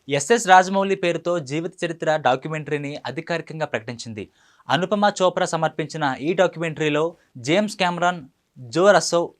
SS Rajamouli పేరుతో జీవిత చరిత్ర డాక్యుమెంటరీని అధికారికంగా ప్రకటించింది. అనుపమ చోప్రా సమర్పించిన ఈ డాక్యుమెంటరీలో James Cameron, Joe Russo,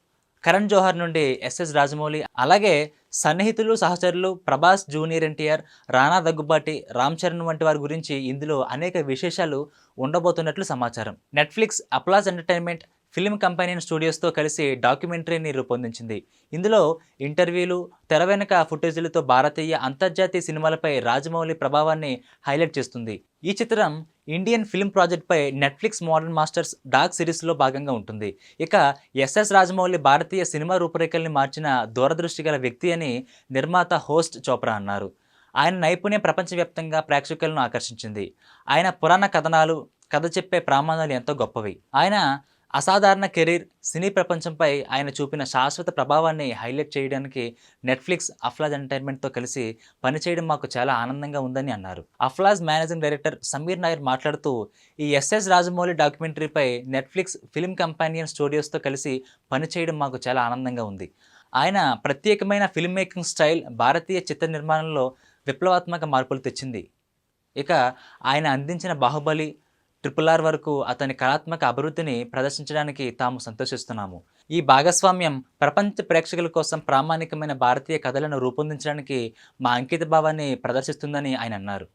Karan Johar నుండి ఎస్ఎస్ రాజమౌళి, అలాగే సన్నిహితులు, సహచరులు ప్రభాస్, జూనియర్ ఎన్టీఆర్, రానా దగ్గుబాటి, రామ్ చరణ్ వంటి వారి గురించి ఇందులో అనేక విశేషాలు ఉండబోతున్నట్లు సమాచారం. Netflix, Applause Entertainment, film company స్టూడియోస్తో కలిసి డాక్యుమెంటరీని రూపొందించింది. ఇందులో ఇంటర్వ్యూలు, తెర వెనుక ఫుటేజీలతో భారతీయ, అంతర్జాతీయ సినిమాలపై రాజమౌళి ప్రభావాన్ని హైలైట్ చేస్తుంది. ఈ చిత్రం ఇండియన్ ఫిల్మ్ ప్రాజెక్ట్పై నెట్‌ఫ్లిక్స్ మోడర్న్ మాస్టర్స్ డార్క్ సిరీస్లో భాగంగా ఉంటుంది. ఇక ఎస్ఎస్ రాజమౌళి భారతీయ సినిమా రూపురేఖల్ని మార్చిన దూరదృష్టి గల వ్యక్తి అని నిర్మాత హోస్ట్ చోప్రా అన్నారు. ఆయన నైపుణ్యం ప్రపంచవ్యాప్తంగా ప్రేక్షకులను ఆకర్షించింది. ఆయన పురాణ కథనాలు, కథ చెప్పే ప్రమాణాలు ఎంతో గొప్పవి. ఆయన అసాధారణ కెరీర్, సినీ ప్రపంచంపై ఆయన చూపిన శాశ్వత ప్రభావాన్ని హైలైట్ చేయడానికి నెట్‌ఫ్లిక్స్, అప్లాజ్ ఎంటర్టైన్మెంట్‌తో కలిసి పనిచేయడం మాకు చాలా ఆనందంగా ఉందని అన్నారు. Applause managing director Sameer Nair మాట్లాడుతూ, ఈ ఎస్ఎస్ రాజమౌళి డాక్యుమెంటరీపై నెట్‌ఫ్లిక్స్ ఫిల్మ్ కంపానియన్ స్టూడియోస్తో కలిసి పనిచేయడం మాకు చాలా ఆనందంగా ఉంది. ఆయన ప్రత్యేకమైన ఫిల్మ్ మేకింగ్ స్టైల్ భారతీయ చిత్ర నిర్మాణంలో విప్లవాత్మక మార్పులు తెచ్చింది. ఇక ఆయన అందించిన బాహుబలి, RRR వరకు అతని కళాత్మక అభివృద్ధిని ప్రదర్శించడానికి తాము సంతోషిస్తున్నాము. ఈ భాగస్వామ్యం ప్రపంచ ప్రేక్షకుల కోసం ప్రామాణికమైన భారతీయ కథలను రూపొందించడానికి మా అంకితభావాన్ని ప్రదర్శిస్తుందని ఆయన అన్నారు.